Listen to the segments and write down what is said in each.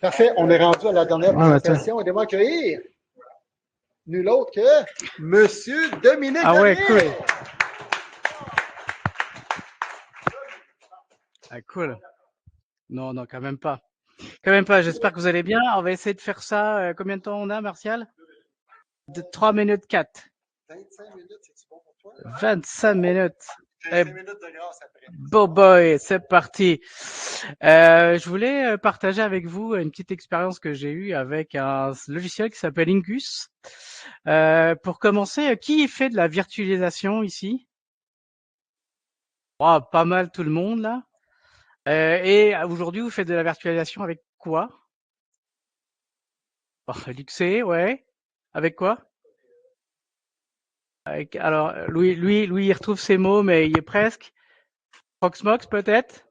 Parfait, on est rendu à la dernière Ah, attends. présentation. Aidez-moi à accueillir nul autre que Monsieur Dominique Ah ouais, Darrier. cool. Ah, cool. Non, non, quand même pas. Quand même pas. J'espère que vous allez bien. On va essayer de faire ça. Combien de temps on a, Martial? De 3 minutes 4. 25 minutes, c'est bon pour toi? 25 minutes. J'ai Eh, 5 minutes de grâce après. Bon boy, c'est parti. Je voulais partager avec vous une petite expérience que j'ai eue avec un logiciel qui s'appelle Incus. Pour commencer, qui fait de la virtualisation ici? Oh, pas mal tout le monde là. Et aujourd'hui, vous faites de la virtualisation avec quoi? Oh, Luxé, ouais. Avec quoi? Alors, Louis, il retrouve ses mots, mais il est presque. Proxmox peut-être?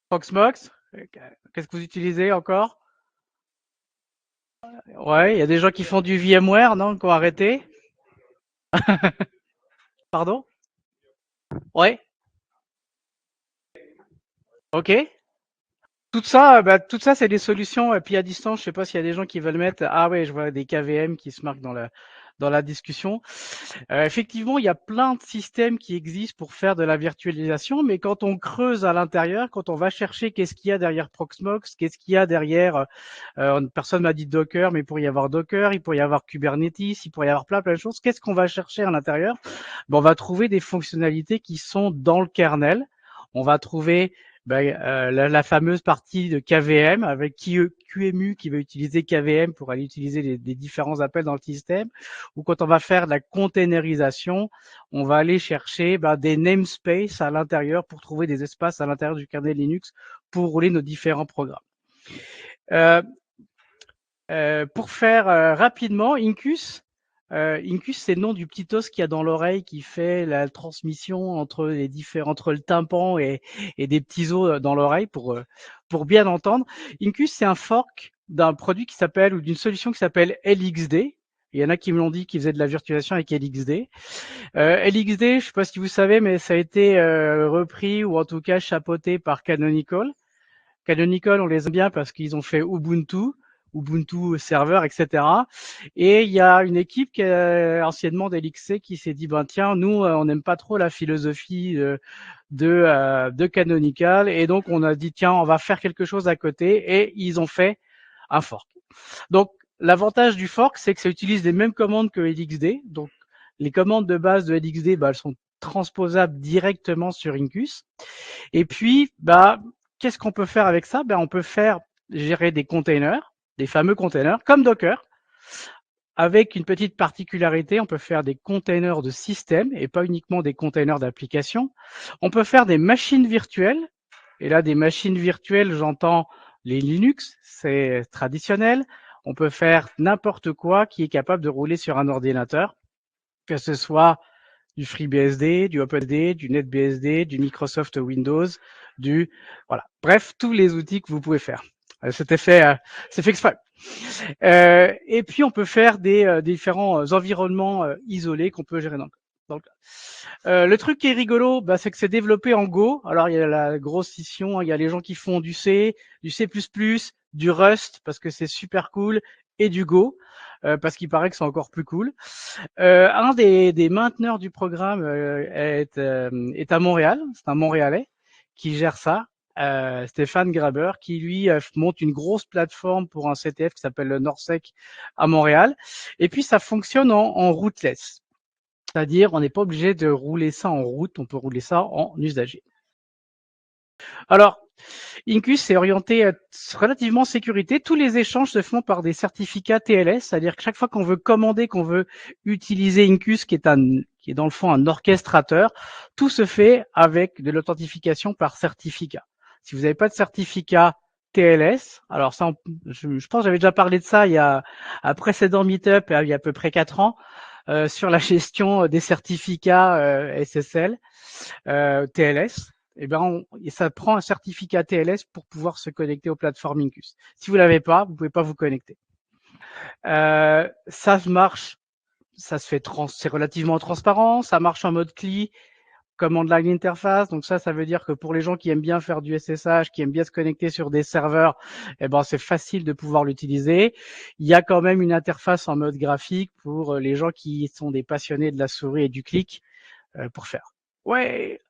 Proxmox? Qu'est-ce que vous utilisez encore? Ouais, il y a des gens qui font du VMware, non? Qui ont arrêté. Pardon? Ouais, ok. Tout ça, c'est des solutions. Et puis à distance, je sais pas s'il y a des gens qui veulent mettre. Ah ouais, je vois des KVM qui se marquent dans la discussion. Effectivement, il y a plein de systèmes qui existent pour faire de la virtualisation, mais quand on creuse à l'intérieur, quand on va chercher qu'est-ce qu'il y a derrière Proxmox, qu'est-ce qu'il y a derrière, personne m'a dit Docker, mais il pourrait y avoir Docker, il pourrait y avoir Kubernetes, il pourrait y avoir plein de choses. Qu'est-ce qu'on va chercher à l'intérieur? Ben, on va trouver des fonctionnalités qui sont dans le kernel. On va trouver la fameuse partie de KVM avec QEMU qui va utiliser KVM pour aller utiliser les différents appels dans le système, ou quand on va faire de la containerisation, on va aller chercher des namespaces à l'intérieur pour trouver des espaces à l'intérieur du kernel Linux pour rouler nos différents programmes. Euh, pour faire rapidement, Incus, c'est le nom du petit os qu'il y a dans l'oreille qui fait la transmission entre entre le tympan et des petits os dans l'oreille pour bien entendre. Incus, c'est un fork d'un produit qui s'appelle ou d'une solution qui s'appelle LXD. Il y en a qui me l'ont dit, qui faisaient de la virtualisation avec LXD. LXD, je ne sais pas si vous savez, mais ça a été repris ou en tout cas chapeauté par Canonical. Canonical, on les aime bien parce qu'ils ont fait Ubuntu serveur, etc. Et il y a une équipe qui est anciennement d'LXC qui s'est dit, ben tiens, nous, on n'aime pas trop la philosophie de Canonical, et donc on a dit, tiens, on va faire quelque chose à côté, et ils ont fait un fork. Donc, l'avantage du fork, c'est que ça utilise les mêmes commandes que LXD. Donc, les commandes de base de LXD, elles sont transposables directement sur Incus. Et puis, qu'est-ce qu'on peut faire avec ça? On peut faire gérer des containers, des fameux containers, comme Docker. Avec une petite particularité, on peut faire des containers de système et pas uniquement des containers d'application. On peut faire des machines virtuelles. Et là, des machines virtuelles, j'entends les Linux, c'est traditionnel. On peut faire n'importe quoi qui est capable de rouler sur un ordinateur, que ce soit du FreeBSD, du OpenBSD, du NetBSD, du Microsoft Windows, voilà. Bref, tous les outils que vous pouvez faire. C'était fait, c'est fait exprès. Et puis on peut faire des différents environnements isolés qu'on peut gérer dans le le truc qui est rigolo, c'est que c'est développé en Go. Alors il y a la grosse scission, il y a les gens qui font du C, du C++, du Rust parce que c'est super cool, et du Go parce qu'il paraît que c'est encore plus cool. Un des mainteneurs du programme est à Montréal, c'est un Montréalais qui gère ça. Stéphane Graber, qui lui monte une grosse plateforme pour un CTF qui s'appelle le Norsec à Montréal. Et puis ça fonctionne en rootless. C'est-à-dire, on n'est pas obligé de rouler ça en route, on peut rouler ça en usager. Alors, Incus est orienté relativement sécurité. Tous les échanges se font par des certificats TLS, c'est-à-dire que chaque fois qu'on veut commander, qu'on veut utiliser Incus, qui est dans le fond un orchestrateur, tout se fait avec de l'authentification par certificat. Si vous n'avez pas de certificat TLS, alors ça, je pense que j'avais déjà parlé de ça il y a un précédent meet-up il y a à peu près 4 ans sur la gestion des certificats SSL, TLS. Ça prend un certificat TLS pour pouvoir se connecter aux plateformes Incus. Si vous l'avez pas, vous pouvez pas vous connecter. Ça marche, ça se fait c'est relativement transparent, ça marche en mode CLI. command line interface. Donc ça veut dire que pour les gens qui aiment bien faire du SSH, qui aiment bien se connecter sur des serveurs, eh ben c'est facile de pouvoir l'utiliser. Il y a quand même une interface en mode graphique pour les gens qui sont des passionnés de la souris et du clic pour faire. Ouais.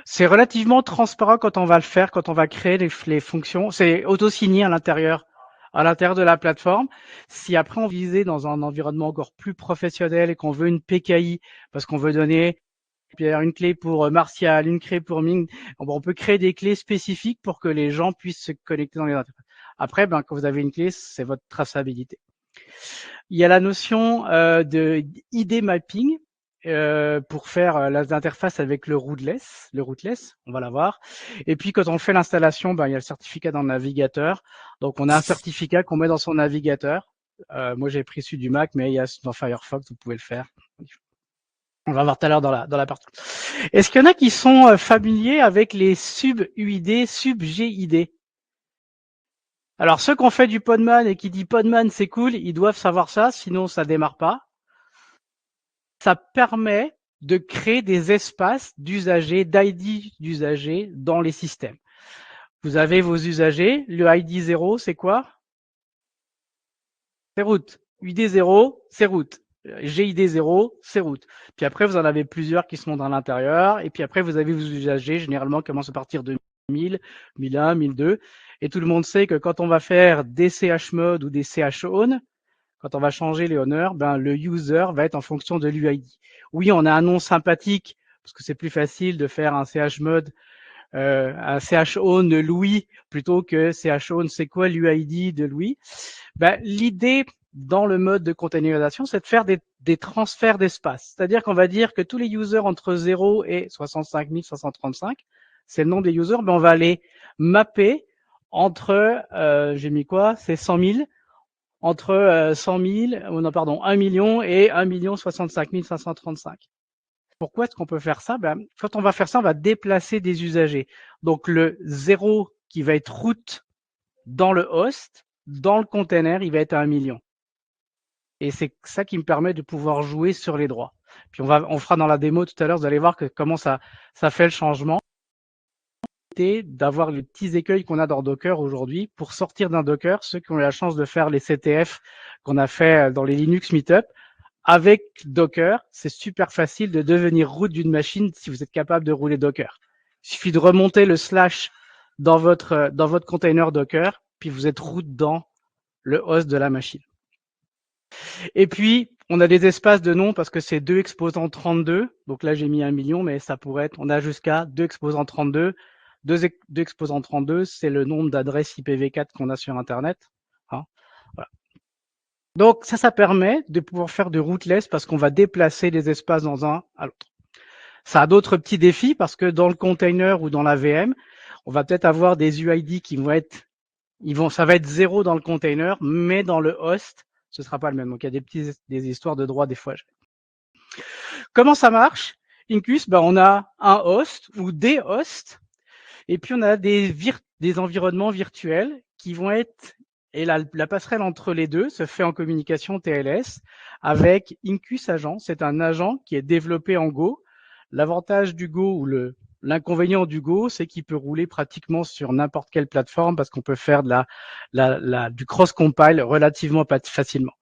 C'est relativement transparent quand on va le faire, quand on va créer les fonctions. C'est auto-signé à l'intérieur de la plateforme. Si après on visait dans un environnement encore plus professionnel et qu'on veut une PKI, parce qu'on veut donner une clé pour Martial, une clé pour Ming, on peut créer des clés spécifiques pour que les gens puissent se connecter dans les interfaces. Après, quand vous avez une clé, c'est votre traçabilité. Il y a la notion de ID mapping pour faire l'interface avec le rootless, on va l'avoir. Et puis quand on fait l'installation, il y a le certificat dans le navigateur. Donc on a un certificat qu'on met dans son navigateur. Moi j'ai pris celui du Mac, mais il y a dans Firefox, vous pouvez le faire. On va voir tout à l'heure dans la partie. Est-ce qu'il y en a qui sont familiers avec les sub-UID, sub-GID? Alors, ceux qui ont fait du Podman et qui disent Podman c'est cool, ils doivent savoir ça, sinon ça démarre pas. Ça permet de créer des espaces d'usagers, d'ID d'usagers dans les systèmes. Vous avez vos usagers, le ID 0, c'est quoi? C'est root. UID 0, c'est root. GID 0, c'est root. Puis après, vous en avez plusieurs qui sont dans l'intérieur. Et puis après, vous avez vos usagers, généralement, qui commencent à partir de 1000, 1001, 1002. Et tout le monde sait que quand on va faire des chmod ou des chown, quand on va changer les honneurs, le user va être en fonction de l'UID. Oui, on a un nom sympathique, parce que c'est plus facile de faire un chmod, un chown Louis, plutôt que chown c'est quoi l'UID de Louis. L'idée dans le mode de containerisation, c'est de faire des transferts d'espace. C'est-à-dire qu'on va dire que tous les users entre 0 et 65 635, c'est le nom des users, on va les mapper entre, j'ai mis quoi? C'est 100 000, entre 100 000, non pardon, 1 million et 1 65 535. Pourquoi est-ce qu'on peut faire ça? Quand on va faire ça, on va déplacer des usagers. Donc le 0 qui va être root dans le host, dans le container, il va être à 1 million. Et c'est ça qui me permet de pouvoir jouer sur les droits. Puis on fera dans la démo tout à l'heure, vous allez voir comment ça fait le changement. D'avoir les petits écueils qu'on a dans Docker aujourd'hui pour sortir d'un Docker, ceux qui ont eu la chance de faire les CTF qu'on a fait dans les Linux Meetup. Avec Docker, c'est super facile de devenir root d'une machine si vous êtes capable de rouler Docker. Il suffit de remonter le slash dans votre container Docker, puis vous êtes root dans le host de la machine. Et puis, on a des espaces de nom parce que c'est 2 exposants 32. Donc là, j'ai mis 1 million, mais ça pourrait être, on a jusqu'à 2 exposants 32. 2 exposants 32, c'est le nombre d'adresses IPv4 qu'on a sur Internet. Hein, voilà. Donc ça permet de pouvoir faire du rootless parce qu'on va déplacer les espaces dans un à l'autre. Ça a d'autres petits défis parce que dans le container ou dans la VM, on va peut-être avoir des UID qui vont être, ça va être 0 dans le container, mais dans le host, ce sera pas le même. Donc il y a des histoires de droit des fois. Comment ça marche? Incus, on a un host ou des hosts, et puis on a des environnements virtuels qui vont être, et la passerelle entre les deux se fait en communication TLS avec Incus Agent. C'est un agent qui est développé en Go. L'avantage du Go ou l'inconvénient du Go, c'est qu'il peut rouler pratiquement sur n'importe quelle plateforme parce qu'on peut faire du cross-compile relativement facilement.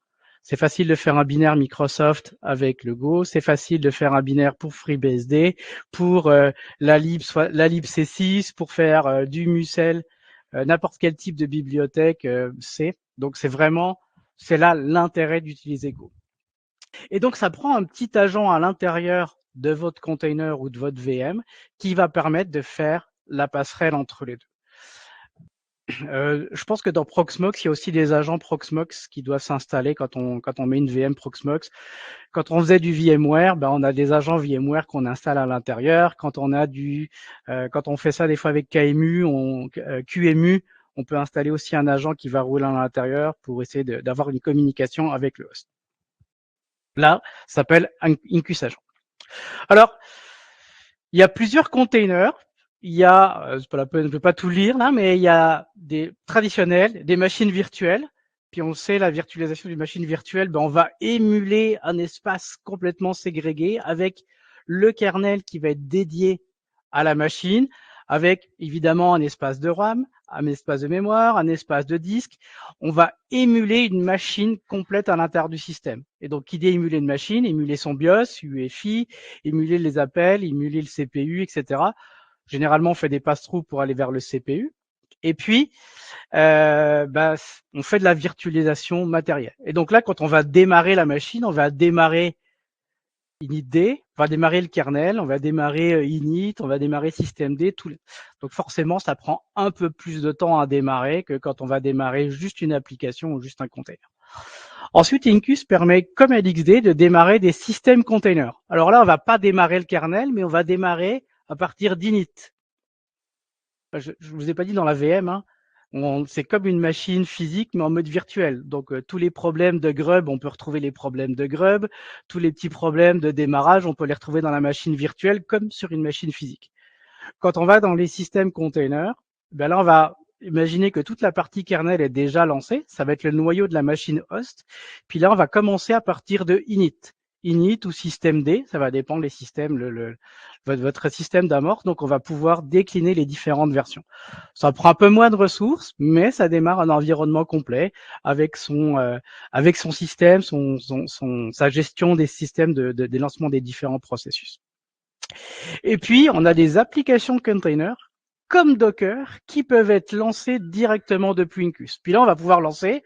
C'est facile de faire un binaire Microsoft avec le Go. C'est facile de faire un binaire pour FreeBSD, pour la libc6, pour faire du Musel, n'importe quel type de bibliothèque C. Donc c'est là l'intérêt d'utiliser Go. Et donc ça prend un petit agent à l'intérieur de votre container ou de votre VM qui va permettre de faire la passerelle entre les deux. Je pense que dans Proxmox, il y a aussi des agents Proxmox qui doivent s'installer quand on met une VM Proxmox. Quand on faisait du VMware, on a des agents VMware qu'on installe à l'intérieur. Quand on fait ça des fois avec KMU, QEMU, on peut installer aussi un agent qui va rouler à l'intérieur pour essayer d'avoir une communication avec le host. Là, ça s'appelle Incus Agent. Alors, il y a plusieurs containers. Il y a, c'est pas la peine, je ne vais pas tout lire là, mais il y a des traditionnels, des machines virtuelles. Puis on sait, la virtualisation d'une machine virtuelle, on va émuler un espace complètement ségrégué avec le kernel qui va être dédié à la machine, avec évidemment un espace de RAM, un espace de mémoire, un espace de disque. On va émuler une machine complète à l'intérieur du système. Et donc, qui dit émuler une machine, émuler son BIOS, UEFI, émuler les appels, émuler le CPU, etc. Généralement, on fait des pass-through pour aller vers le CPU. Et puis, on fait de la virtualisation matérielle. Et donc là, quand on va démarrer la machine, on va démarrer initd, on va démarrer le kernel, on va démarrer init, on va démarrer systemd, donc forcément, ça prend un peu plus de temps à démarrer que quand on va démarrer juste une application ou juste un container. Ensuite, Incus permet, comme LXD, de démarrer des systèmes containers. Alors là, on va pas démarrer le kernel, mais on va démarrer à partir d'init. Je vous ai pas dit dans la VM, hein, c'est comme une machine physique, mais en mode virtuel. Donc, tous les problèmes de grub, on peut retrouver les problèmes de grub. Tous les petits problèmes de démarrage, on peut les retrouver dans la machine virtuelle comme sur une machine physique. Quand on va dans les systèmes containers, là, on va imaginer que toute la partie kernel est déjà lancée. Ça va être le noyau de la machine host. Puis là, on va commencer à partir de init. Init ou systemd, ça va dépendre des systèmes, votre système d'amorce. Donc, on va pouvoir décliner les différentes versions. Ça prend un peu moins de ressources, mais ça démarre un environnement complet avec son système, sa gestion des systèmes des lancements des différents processus. Et puis, on a des applications containers comme Docker qui peuvent être lancées directement depuis Incus. Puis là, on va pouvoir lancer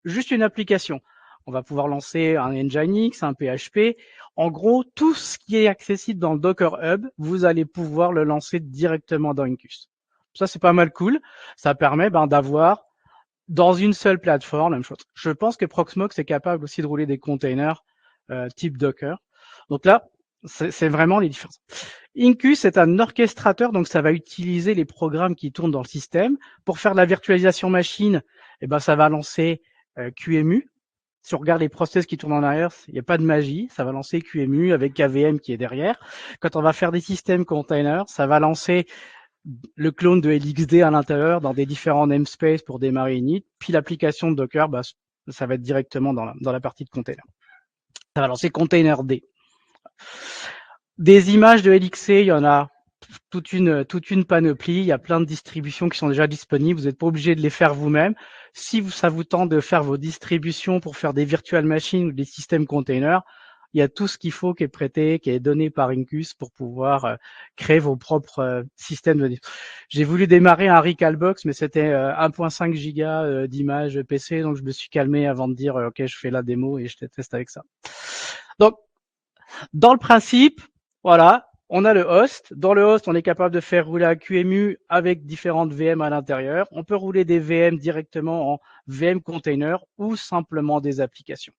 juste une application. On va pouvoir lancer un Nginx, un PHP. En gros, tout ce qui est accessible dans le Docker Hub, vous allez pouvoir le lancer directement dans Incus. Ça, c'est pas mal cool. Ça permet d'avoir dans une seule plateforme la même chose. Je pense que Proxmox est capable aussi de rouler des containers type Docker. Donc là, c'est vraiment les différences. Incus est un orchestrateur, donc ça va utiliser les programmes qui tournent dans le système. Pour faire de la virtualisation machine, ça va lancer QEMU. Si on regarde les process qui tournent en arrière, il n'y a pas de magie. Ça va lancer QEMU avec KVM qui est derrière. Quand on va faire des systèmes containers, ça va lancer le clone de LXD à l'intérieur dans des différents namespaces pour démarrer init. Puis l'application de Docker, ça va être directement dans la partie de container. Ça va lancer containerd. Des images de LXC, il y en a toute une panoplie. Il y a plein de distributions qui sont déjà disponibles. Vous n'êtes pas obligé de les faire vous-même. Si ça vous tente de faire vos distributions pour faire des virtual machines ou des systèmes containers, il y a tout ce qu'il faut qui est prêté, qui est donné par Incus pour pouvoir créer vos propres systèmes de. J'ai voulu démarrer un Recalbox, mais c'était 1.5 giga d'images PC, donc je me suis calmé avant de dire ok, je fais la démo et je teste avec ça. Donc, dans le principe, voilà, on a le host. Dans le host, on est capable de faire rouler un QEMU avec différentes VM à l'intérieur. On peut rouler des VM directement en VM container ou simplement des applications.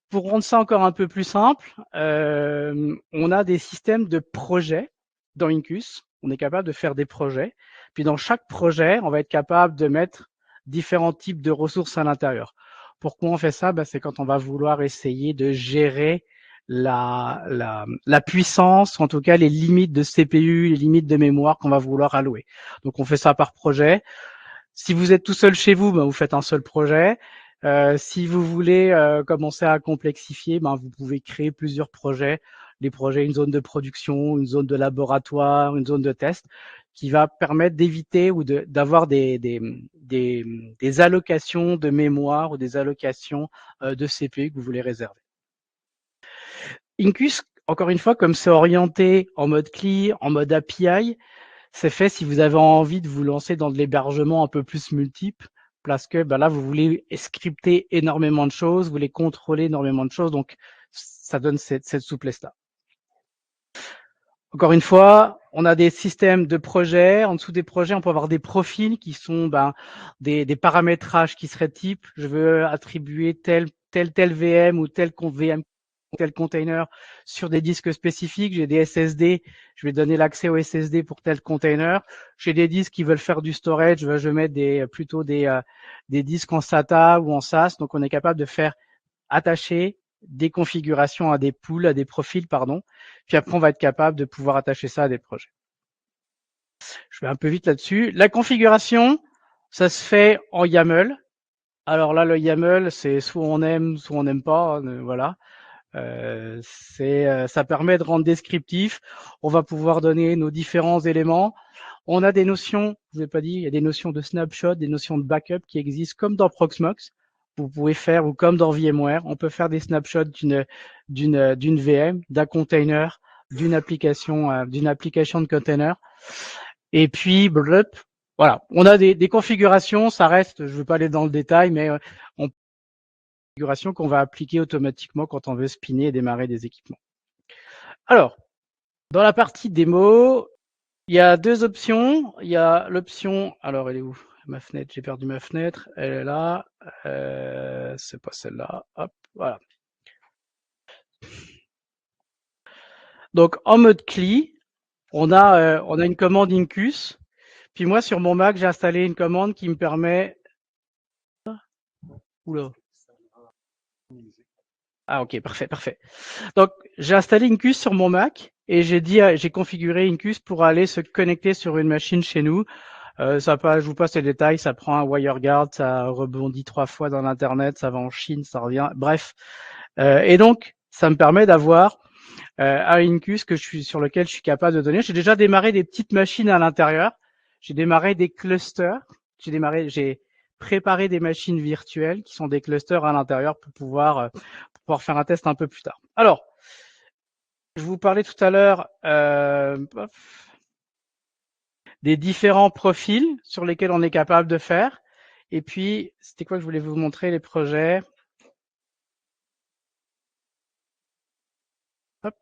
Pour rendre ça encore un peu plus simple, on a des systèmes de projets dans Incus. On est capable de faire des projets. Puis dans chaque projet, on va être capable de mettre différents types de ressources à l'intérieur. Pourquoi on fait ça? C'est quand on va vouloir essayer de gérer la puissance, en tout cas les limites de CPU, les limites de mémoire qu'on va vouloir allouer. Donc on fait ça par projet. Si vous êtes tout seul chez vous, vous faites un seul projet. Si vous voulez commencer à complexifier, vous pouvez créer plusieurs projets. Les projets, une zone de production, une zone de laboratoire, une zone de test, qui va permettre d'éviter ou d'avoir des allocations de mémoire ou des allocations de CPU que vous voulez réserver. Incus, encore une fois, comme c'est orienté en mode CLI, en mode API, c'est fait si vous avez envie de vous lancer dans de l'hébergement un peu plus multiple, parce que là, vous voulez scripter énormément de choses, vous voulez contrôler énormément de choses, donc ça donne cette souplesse-là. Encore une fois, on a des systèmes de projets. En dessous des projets, on peut avoir des profils qui sont des paramétrages qui seraient type, je veux attribuer tel VM ou tel VM, tel container sur des disques spécifiques. J'ai des SSD, je vais donner l'accès au SSD pour tel container. J'ai des disques qui veulent faire du storage, je vais mettre plutôt des disques en SATA ou en SAS. Donc, on est capable de faire attacher des configurations à des pools, à des profils, pardon. Puis après, on va être capable de pouvoir attacher ça à des projets. Je vais un peu vite là-dessus. La configuration, ça se fait en YAML. Alors là, le YAML, c'est soit on aime, soit on n'aime pas, voilà. Ça permet de rendre descriptif. On va pouvoir donner nos différents éléments. On a des notions, je vous ai pas dit, il y a des notions de snapshot, des notions de backup qui existent comme dans Proxmox. Vous pouvez faire, ou comme dans VMware, on peut faire des snapshots d'une VM, d'un container, d'une application de container. Et puis, voilà, on a des configurations, ça reste, je ne veux pas aller dans le détail, mais on configuration qu'on va appliquer automatiquement quand on veut spinner et démarrer des équipements. Alors, dans la partie démo, il y a deux options. Il y a l'option, alors elle est où ma fenêtre? J'ai perdu ma fenêtre. Elle est là. C'est pas celle-là. Hop, voilà. Donc en mode CLI, on a une commande Incus. Puis moi sur mon Mac, j'ai installé une commande qui me permet. Oula. Ah ok, parfait. Donc j'ai installé Incus sur mon Mac et j'ai configuré Incus pour aller se connecter sur une machine chez nous. Je vous passe les détails, ça prend un WireGuard, ça rebondit 3 fois dans l'internet, ça va en Chine, ça revient, bref. Et donc ça me permet d'avoir un Incus sur lequel je suis capable de donner. J'ai déjà démarré des petites machines à l'intérieur. J'ai démarré des clusters. J'ai préparé des machines virtuelles qui sont des clusters à l'intérieur pour pouvoir faire un test un peu plus tard. Alors, je vous parlais tout à l'heure des différents profils sur lesquels on est capable de faire. Et puis, c'était quoi que je voulais vous montrer, les projets. Hop.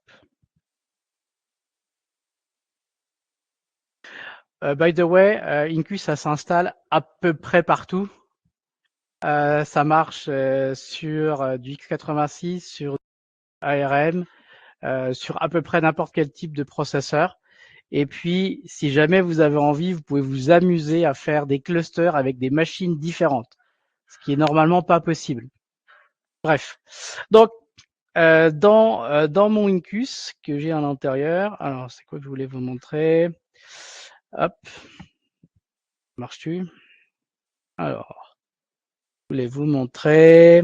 By the way, Incus, ça s'installe à peu près partout. Ça marche sur du x86, sur ARM, sur à peu près n'importe quel type de processeur. Et puis, si jamais vous avez envie, vous pouvez vous amuser à faire des clusters avec des machines différentes, ce qui est normalement pas possible. Bref. Donc, dans mon Incus que j'ai à l'intérieur, alors c'est quoi que je voulais vous montrer? Hop. Marche-tu? Alors, je voulais vous montrer.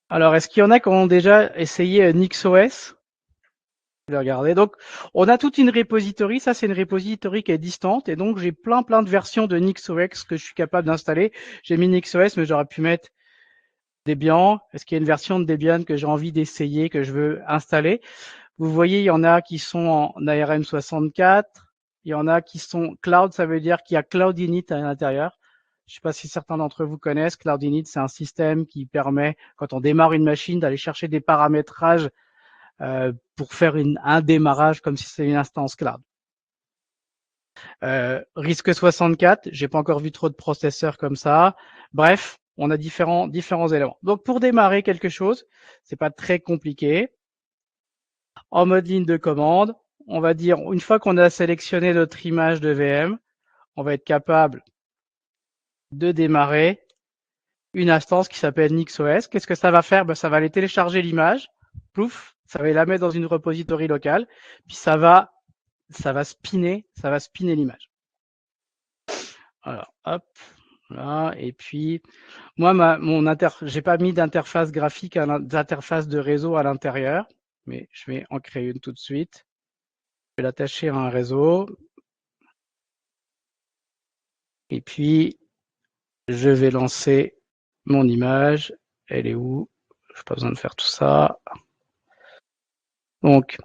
Alors, est-ce qu'il y en a qui ont déjà essayé NixOS? Regardez. Donc, on a toute une repository. Ça, c'est une repository qui est distante. Et donc, j'ai plein de versions de NixOS que je suis capable d'installer. J'ai mis NixOS, mais j'aurais pu mettre Debian. Est-ce qu'il y a une version de Debian que j'ai envie d'essayer, que je veux installer? Vous voyez, il y en a qui sont en ARM64. Il y en a qui sont cloud. Ça veut dire qu'il y a Cloud Init à l'intérieur. Je ne sais pas si certains d'entre vous connaissent. Cloud Init, c'est un système qui permet, quand on démarre une machine, d'aller chercher des paramétrages pour faire un démarrage comme si c'était une instance cloud. RISC-64, j'ai pas encore vu trop de processeurs comme ça. Bref, on a différents éléments. Donc pour démarrer quelque chose, c'est pas très compliqué. En mode ligne de commande, on va dire, une fois qu'on a sélectionné notre image de VM, on va être capable de démarrer une instance qui s'appelle NixOS. Qu'est-ce que ça va faire? Ça va aller télécharger l'image, plouf, ça va la mettre dans une repository locale, puis ça va spinner l'image. Alors, hop, là, et puis, moi, j'ai pas mis d'interface graphique, d'interface de réseau à l'intérieur, mais je vais en créer une tout de suite. Je vais l'attacher à un réseau. Et puis, je vais lancer mon image. Elle est où? Je n'ai pas besoin de faire tout ça. Donc,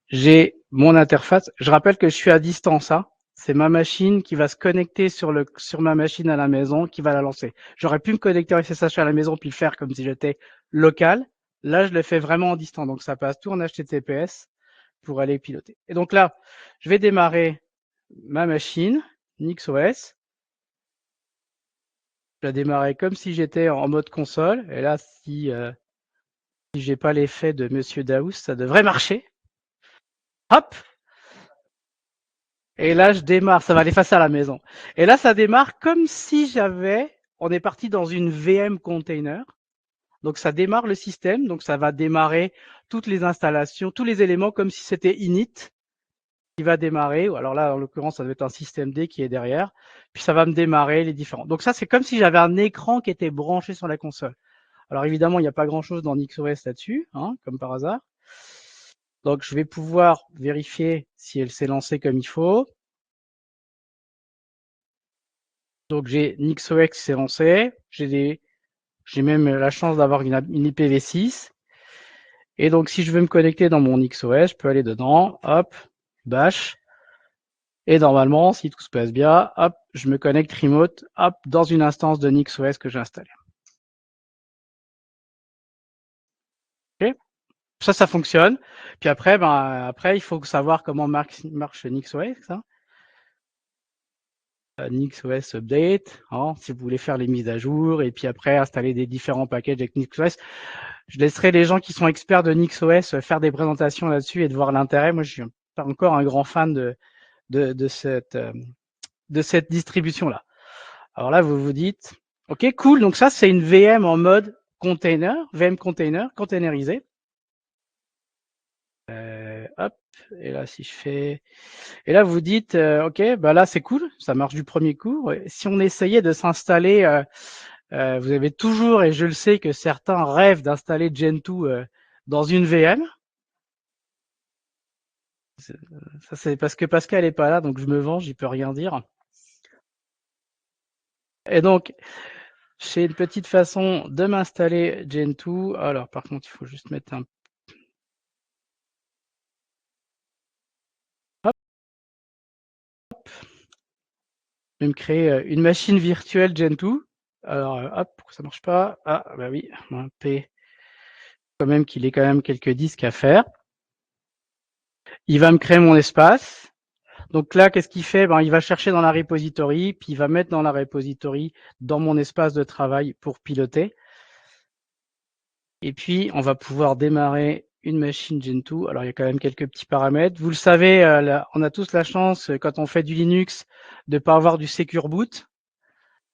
j'ai mon interface. Je rappelle que je suis à distance. Hein. C'est ma machine qui va se connecter sur ma machine à la maison, qui va la lancer. J'aurais pu me connecter en SSH à la maison puis le faire comme si j'étais local. Là, je le fais vraiment en distance. Donc, ça passe tout en HTTPS pour aller piloter. Et donc là, je vais démarrer ma machine, NixOS. Je la démarrer comme si j'étais en mode console. Et là, si j'ai pas l'effet de Monsieur Daous, ça devrait marcher. Hop! Et là, je démarre. Ça va aller face à la maison. Et là, ça démarre comme si on est parti dans une VM container. Donc, ça démarre le système. Donc, ça va démarrer toutes les installations, tous les éléments comme si c'était init. qui va démarrer, ou alors là, en l'occurrence, ça doit être un système D qui est derrière, puis ça va me démarrer les différents. Donc ça, c'est comme si j'avais un écran qui était branché sur la console. Alors évidemment, il n'y a pas grand-chose dans NixOS là-dessus, hein, comme par hasard. Donc je vais pouvoir vérifier si elle s'est lancée comme il faut. Donc j'ai NixOS qui s'est lancé, j'ai même la chance d'avoir une IPv6. Et donc si je veux me connecter dans mon NixOS, je peux aller dedans, hop, bash. Et normalement, si tout se passe bien, hop, je me connecte remote, hop, dans une instance de NixOS que j'ai installée. Okay, ça fonctionne. Puis après, après, il faut savoir comment marche NixOS. Hein. NixOS Update, hein, si vous voulez faire les mises à jour, et puis après installer des différents packages avec NixOS. Je laisserai les gens qui sont experts de NixOS faire des présentations là-dessus et de voir l'intérêt. Moi, je suis pas encore un grand fan de cette distribution-là. Alors là, vous vous dites, ok, cool, donc ça, c'est une VM en mode container, VM container, containerisé. Hop, et là, si je fais... Et là, vous dites, ok, bah là, c'est cool, ça marche du premier coup. Si on essayait de s'installer, vous avez toujours, et je le sais, que certains rêvent d'installer Gentoo dans une VM. Ça, c'est parce que Pascal est pas là, donc je me venge, il peut rien dire. Et donc, j'ai une petite façon de m'installer Gentoo. Alors, par contre, il faut juste mettre un... Hop. Je vais me créer une machine virtuelle Gentoo. Alors, hop, pourquoi ça marche pas? Ah, bah oui, un P. Quand même qu'il ait quand même quelques disques à faire. Il va me créer mon espace. Donc là, qu'est-ce qu'il fait? Il va chercher dans la repository, puis il va mettre dans la repository, dans mon espace de travail pour piloter. Et puis, on va pouvoir démarrer une machine Gentoo. Alors, il y a quand même quelques petits paramètres. Vous le savez, on a tous la chance, quand on fait du Linux, de ne pas avoir du Secure Boot,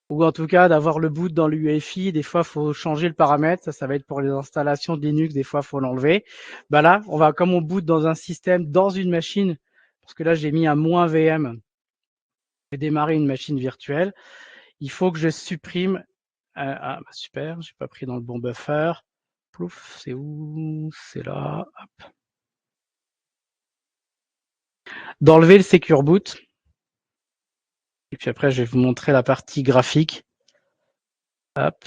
ou en tout cas d'avoir le boot dans l'UEFI. Des fois, il faut changer le paramètre. Ça va être pour les installations de Linux. Des fois, il faut l'enlever. Là, comme on boot dans un système, dans une machine, parce que là, j'ai mis un -VM et démarrer une machine virtuelle, il faut que je supprime. Super, j'ai pas pris dans le bon buffer. Plouf, c'est où? C'est là. Hop. D'enlever le Secure Boot. Et puis après, je vais vous montrer la partie graphique. Hop.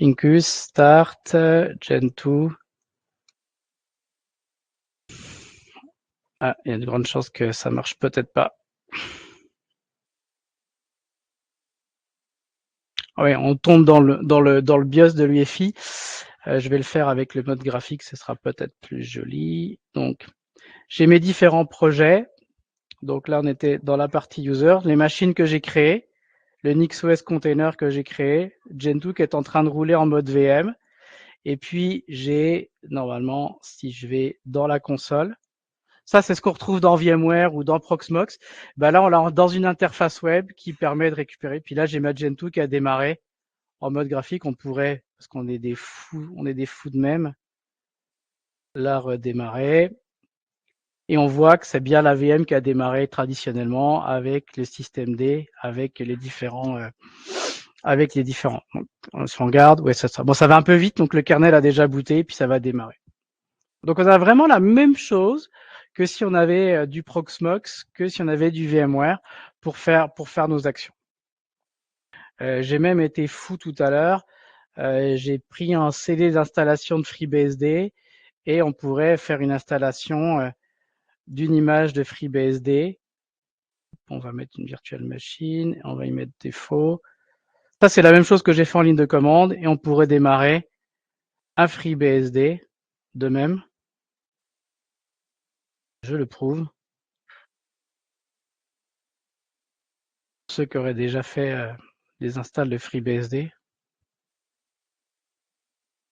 Incus, Start, Gentoo. Ah, il y a de grandes chances que ça marche peut-être pas. Oui, on tombe dans le BIOS de l'UEFI. Je vais le faire avec le mode graphique, ce sera peut-être plus joli. Donc, j'ai mes différents projets. Donc là, on était dans la partie user. Les machines que j'ai créées, le NixOS container que j'ai créé, Gentoo qui est en train de rouler en mode VM. Et puis, j'ai, normalement, si je vais dans la console, ça, c'est ce qu'on retrouve dans VMware ou dans Proxmox. Là, on l'a dans une interface web qui permet de récupérer. Puis là, j'ai ma Gentoo qui a démarré en mode graphique. On pourrait, parce qu'on est des fous de même, la redémarrer. Et on voit que c'est bien la VM qui a démarré traditionnellement avec le système D, avec les différents. Donc, si on regarde, ouais, ça va un peu vite. Donc le kernel a déjà booté, puis ça va démarrer. Donc on a vraiment la même chose que si on avait du Proxmox, que si on avait du VMware pour faire nos actions. J'ai même été fou tout à l'heure. J'ai pris un CD d'installation de FreeBSD et on pourrait faire une installation d'une image de FreeBSD. On va mettre une virtual machine, on va y mettre défaut. Ça, c'est la même chose que j'ai fait en ligne de commande et on pourrait démarrer un FreeBSD de même. Je le prouve. Ceux qui auraient déjà fait des installs de FreeBSD.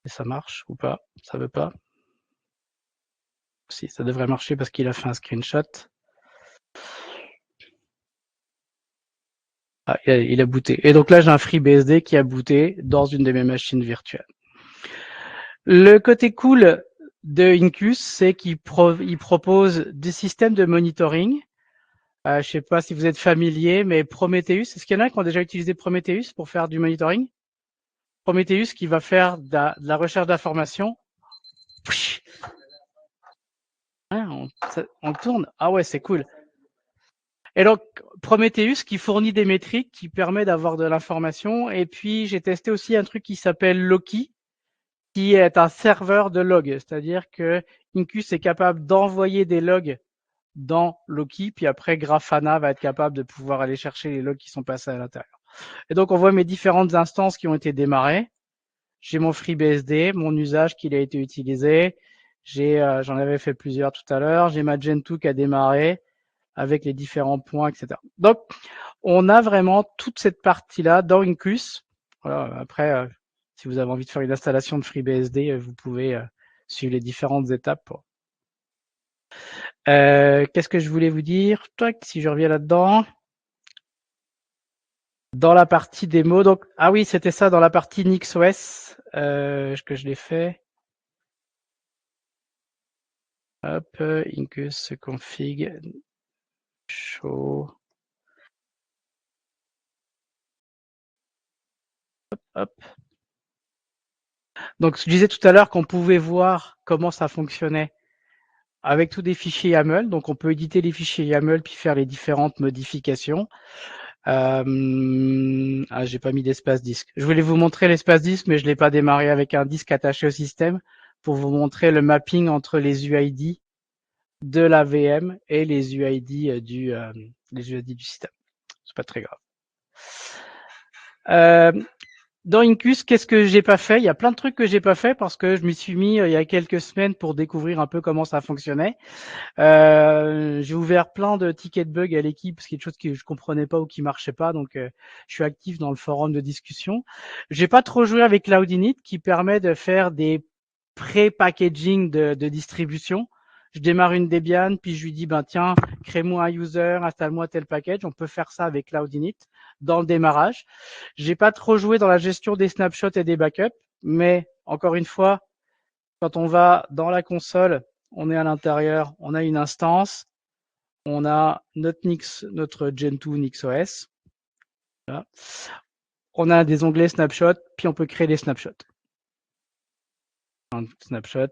Et ça marche ou pas? Ça veut pas? Si, ça devrait marcher parce qu'il a fait un screenshot. Ah, il a booté. Et donc là, j'ai un FreeBSD qui a booté dans une de mes machines virtuelles. Le côté cool de Incus, c'est qu'il propose des systèmes de monitoring. Je sais pas si vous êtes familier, mais Prometheus, est-ce qu'il y en a qui ont déjà utilisé Prometheus pour faire du monitoring? Prometheus qui va faire de la recherche d'informations. On tourne. Ah ouais, c'est cool. Et donc, Prometheus qui fournit des métriques qui permet d'avoir de l'information. Et puis, j'ai testé aussi un truc qui s'appelle Loki, qui est un serveur de logs. C'est-à-dire que Incus est capable d'envoyer des logs dans Loki, puis après, Grafana va être capable de pouvoir aller chercher les logs qui sont passés à l'intérieur. Et donc, on voit mes différentes instances qui ont été démarrées. J'ai mon FreeBSD, mon usage qui a été utilisé. J'en avais fait plusieurs tout à l'heure. J'ai ma Gentoo qui a démarré avec les différents points, etc. Donc, on a vraiment toute cette partie-là dans Incus. Voilà, après, si vous avez envie de faire une installation de FreeBSD, vous pouvez suivre les différentes étapes. Qu'est-ce que je voulais vous dire? Si je reviens là-dedans. Dans la partie démo, donc, ah oui, c'était ça, dans la partie NixOS, que je l'ai fait. Hop, Incus config, show. Hop, hop. Donc, je disais tout à l'heure qu'on pouvait voir comment ça fonctionnait avec tous des fichiers YAML. Donc, on peut éditer les fichiers YAML puis faire les différentes modifications. J'ai pas mis d'espace disque. Je voulais vous montrer l'espace disque, mais je l'ai pas démarré avec un disque attaché au système pour vous montrer le mapping entre les UID de la VM et les UID du système. C'est pas très grave. Dans Incus, qu'est-ce que j'ai pas fait? Il y a plein de trucs que j'ai pas fait parce que je m'y suis mis il y a quelques semaines pour découvrir un peu comment ça fonctionnait. J'ai ouvert plein de tickets de bugs à l'équipe, parce qu'il y a des choses que je comprenais pas ou qui marchaient pas, donc je suis actif dans le forum de discussion. J'ai pas trop joué avec Cloudinit qui permet de faire des pré-packaging de distribution. Je démarre une Debian, puis je lui dis, tiens, crée-moi un user, installe-moi tel package. On peut faire ça avec Cloudinit dans le démarrage. J'ai pas trop joué dans la gestion des snapshots et des backups, mais encore une fois, quand on va dans la console, on est à l'intérieur, on a une instance, on a notre Gentoo NixOS. Voilà. On a des onglets snapshot, puis on peut créer des snapshots. Un snapshot.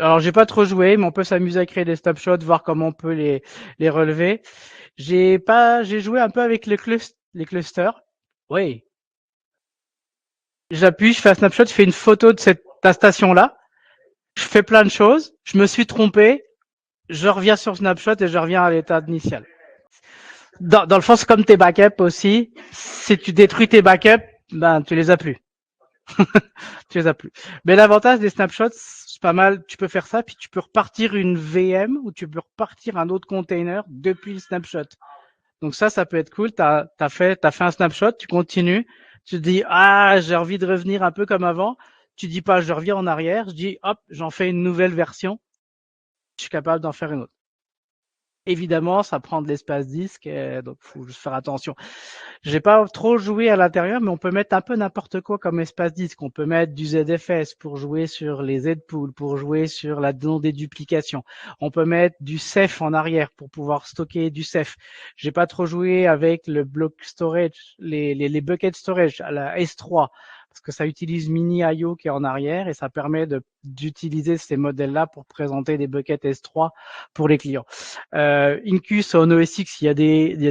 Alors, j'ai pas trop joué, mais on peut s'amuser à créer des snapshots, voir comment on peut les relever. J'ai joué un peu avec les clusters. Oui. J'appuie, je fais un snapshot, je fais une photo de cette station-là. Je fais plein de choses. Je me suis trompé. Je reviens sur Snapshot et je reviens à l'état initial. Dans le fond, c'est comme tes backups aussi. Si tu détruis tes backups, tu les as plus. Tu les as plus. Mais l'avantage des snapshots, c'est pas mal. Tu peux faire ça, puis tu peux repartir une VM ou tu peux repartir un autre container depuis le snapshot. Donc ça peut être cool. T'as fait un snapshot, tu continues. Tu te dis, j'ai envie de revenir un peu comme avant. Tu dis pas, je reviens en arrière. Je dis, hop, j'en fais une nouvelle version. Je suis capable d'en faire une autre. Évidemment, ça prend de l'espace disque, donc faut juste faire attention. J'ai pas trop joué à l'intérieur, mais on peut mettre un peu n'importe quoi comme espace disque. On peut mettre du ZFS pour jouer sur les Z-pools, pour jouer sur la non-déduplication. On peut mettre du Ceph en arrière pour pouvoir stocker du Ceph. J'ai pas trop joué avec le block storage, les bucket storage à la S3, parce que ça utilise Mini.io qui est en arrière et ça permet d'utiliser ces modèles-là pour présenter des buckets S3 pour les clients. Incus en OS X, il y a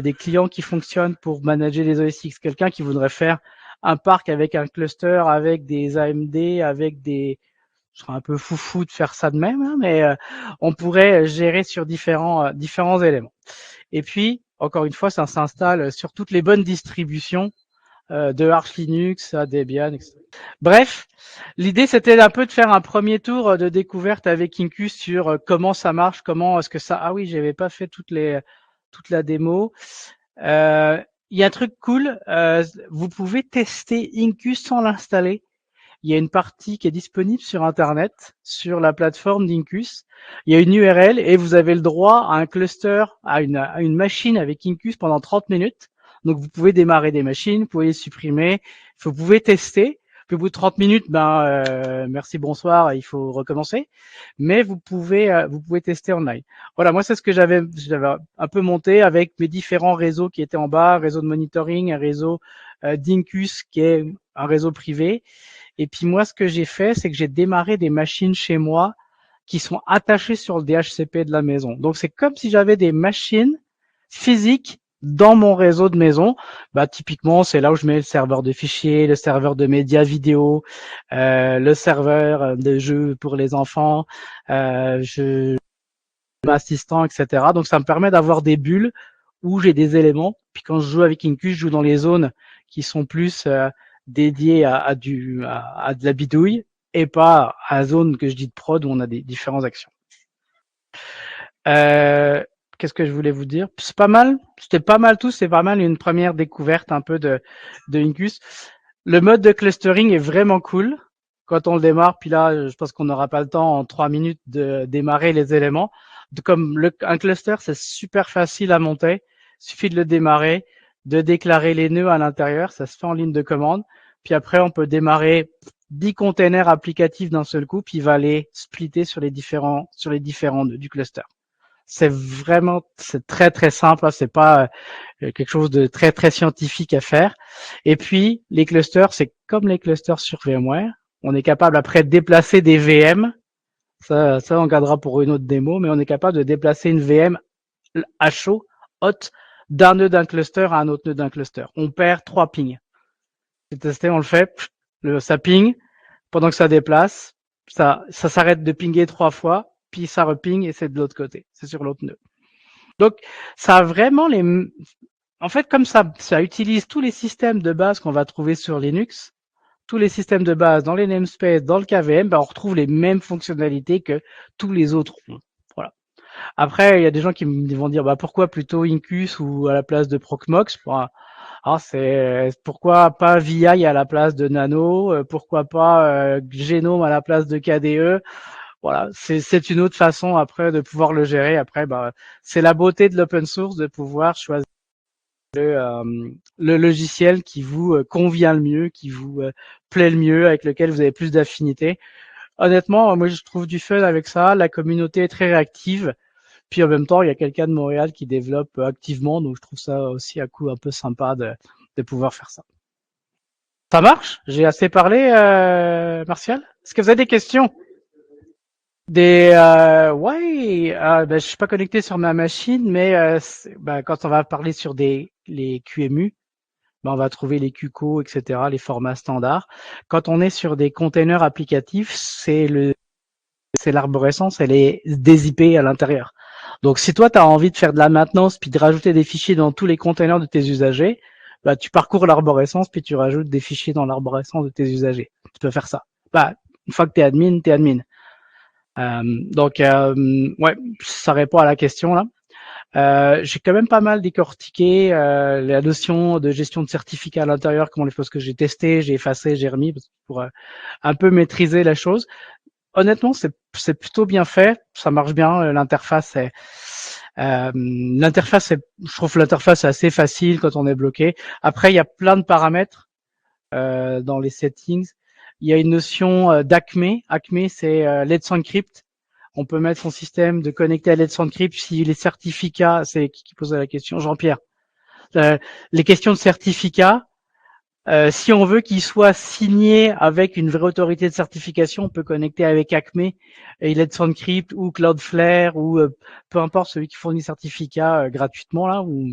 des clients qui fonctionnent pour manager les OS X. Quelqu'un qui voudrait faire un parc avec un cluster, avec des AMD, avec des... Je serais un peu foufou de faire ça de même, hein, mais on pourrait gérer sur différents éléments. Et puis, encore une fois, ça s'installe sur toutes les bonnes distributions de Arch Linux à Debian, etc. Bref, l'idée c'était un peu de faire un premier tour de découverte avec Incus sur comment ça marche, comment est-ce que ça... Ah oui, j'avais pas fait toute la démo. Il y a un truc cool, vous pouvez tester Incus sans l'installer. Il y a une partie qui est disponible sur Internet, sur la plateforme d'Incus. Il y a une URL et vous avez le droit à un cluster, à une machine avec Incus pendant 30 minutes. Donc, vous pouvez démarrer des machines, vous pouvez les supprimer, vous pouvez tester. Puis au bout de 30 minutes, merci, bonsoir, il faut recommencer. Mais vous pouvez tester online. Voilà, moi c'est ce que j'avais un peu monté avec mes différents réseaux qui étaient en bas, un réseau de monitoring, un réseau d'Incus qui est un réseau privé. Et puis moi, ce que j'ai fait, c'est que j'ai démarré des machines chez moi qui sont attachées sur le DHCP de la maison. Donc c'est comme si j'avais des machines physiques dans mon réseau de maison. Typiquement, c'est là où je mets le serveur de fichiers, le serveur de médias vidéo, le serveur de jeux pour les enfants, assistant, etc. Donc ça me permet d'avoir des bulles où j'ai des éléments. Puis quand je joue avec Incus, je joue dans les zones qui sont plus dédiées à de la bidouille et pas à la zone que je dis de prod où on a des différentes actions. Qu'est-ce que je voulais vous dire? C'est pas mal. C'était pas mal tout. C'est pas mal une première découverte un peu de Incus. Le mode de clustering est vraiment cool quand on le démarre. Puis là, je pense qu'on n'aura pas le temps en 3 minutes de démarrer les éléments. Comme un cluster, c'est super facile à monter. Il suffit de le démarrer, de déclarer les nœuds à l'intérieur. Ça se fait en ligne de commande. Puis après, on peut démarrer 10 containers applicatifs d'un seul coup, puis il va les splitter sur les différents nœuds du cluster. C'est très très simple. C'est pas quelque chose de très très scientifique à faire. Et puis les clusters, c'est comme les clusters sur VMware. On est capable après de déplacer des VM. Ça on gardera pour une autre démo, mais on est capable de déplacer une VM à chaud, hot, d'un nœud d'un cluster à un autre nœud d'un cluster. On perd 3 pings. J'ai testé, on le fait, ça ping. Pendant que ça déplace, ça s'arrête de pinguer 3 fois, puis ça reping et c'est de l'autre côté. C'est sur l'autre nœud. Donc, ça a vraiment en fait, comme ça utilise tous les systèmes de base qu'on va trouver sur Linux, tous les systèmes de base dans les namespaces, dans le KVM, on retrouve les mêmes fonctionnalités que tous les autres ont. Voilà. Après, il y a des gens qui vont dire, pourquoi plutôt Incus ou à la place de Proxmox? C'est pourquoi pas VI à la place de Nano, pourquoi pas Genome à la place de KDE. Voilà, c'est une autre façon après de pouvoir le gérer. Après, c'est la beauté de l'open source de pouvoir choisir le logiciel qui vous convient le mieux, qui vous plaît le mieux, avec lequel vous avez plus d'affinité. Honnêtement, moi je trouve du fun avec ça. La communauté est très réactive. Puis en même temps, il y a quelqu'un de Montréal qui développe activement, donc je trouve ça aussi un coup un peu sympa de pouvoir faire ça. Ça marche? J'ai assez parlé, Martial? Est-ce que vous avez des questions? Je suis pas connecté sur ma machine, mais quand on va parler sur les QEMU, on va trouver les QCO, etc., les formats standards. Quand on est sur des containers applicatifs, c'est l'arborescence, elle est dézippée à l'intérieur. Donc, si toi, tu as envie de faire de la maintenance puis de rajouter des fichiers dans tous les containers de tes usagers, tu parcours l'arborescence puis tu rajoutes des fichiers dans l'arborescence de tes usagers. Tu peux faire ça. Une fois que tu es admin, tu es admin. Ça répond à la question là. J'ai quand même pas mal décortiqué la notion de gestion de certificats à l'intérieur, comment les choses que j'ai testées, j'ai effacé, j'ai remis pour un peu maîtriser la chose. Honnêtement, c'est plutôt bien fait, ça marche bien. L'interface je trouve l'interface assez facile quand on est bloqué. Après, il y a plein de paramètres dans les settings. Il y a une notion d'ACME. ACME, c'est Let's Encrypt. On peut mettre son système de connecter à Let's Encrypt si les certificats, c'est qui posait la question, Jean-Pierre. Les questions de certificats, si on veut qu'ils soient signés avec une vraie autorité de certification, on peut connecter avec ACME et Let's Encrypt ou Cloudflare ou peu importe celui qui fournit certificat gratuitement là ou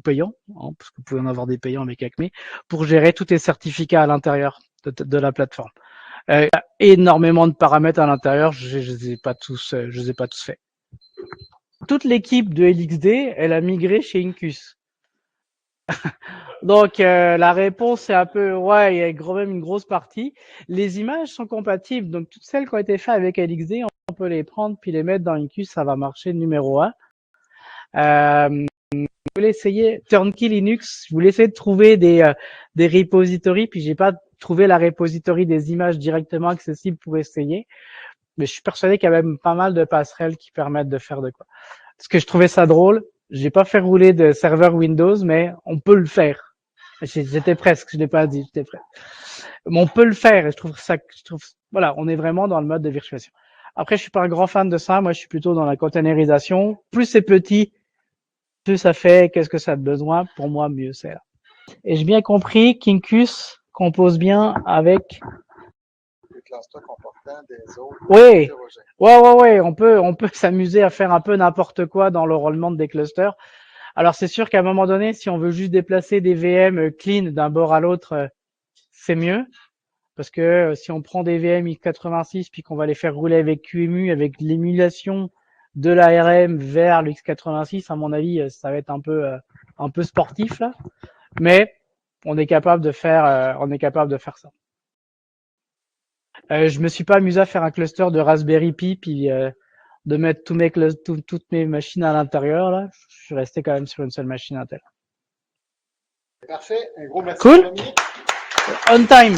payant, parce que vous pouvez en avoir des payants avec ACME, pour gérer tous les certificats à l'intérieur de la plateforme. Il y a énormément de paramètres à l'intérieur, je les ai pas tous faits. Toute l'équipe de LXD, elle a migré chez Incus. Donc la réponse est un peu il y a quand même une grosse partie. Les images sont compatibles, donc toutes celles qui ont été faites avec LXD, on peut les prendre puis les mettre dans Incus, ça va marcher numéro 1. Je voulais essayer Turnkey Linux, je voulais essayer de trouver des repositories, puis j'ai pas trouvé la repository des images directement accessible pour essayer. Mais je suis persuadé qu'il y a même pas mal de passerelles qui permettent de faire de quoi. Parce que je trouvais ça drôle, j'ai pas fait rouler de serveur Windows, mais on peut le faire. J'étais presque, je l'ai pas dit, j'étais presque. Mais on peut le faire et voilà, on est vraiment dans le mode de virtualisation. Après, je suis pas un grand fan de ça. Moi, je suis plutôt dans la containerisation. Plus c'est petit, plus ça fait, qu'est-ce que ça a besoin? Pour moi, mieux c'est là. Et j'ai bien compris, Kinkus compose bien avec. Les clusters comportant des autres Oui. hétérogènes. Ouais. On peut s'amuser à faire un peu n'importe quoi dans le roulement des clusters. Alors, c'est sûr qu'à un moment donné, si on veut juste déplacer des VM clean d'un bord à l'autre, c'est mieux. Parce que si on prend des VM x86 puis qu'on va les faire rouler avec QEMU, avec l'émulation de l'ARM vers le x86, à mon avis, ça va être un peu sportif là. Mais on est capable de faire ça. Je me suis pas amusé à faire un cluster de Raspberry Pi puis de mettre toutes mes machines à l'intérieur là. Je suis resté quand même sur une seule machine Intel. Parfait. Un gros merci. Cool. Dominique. On time.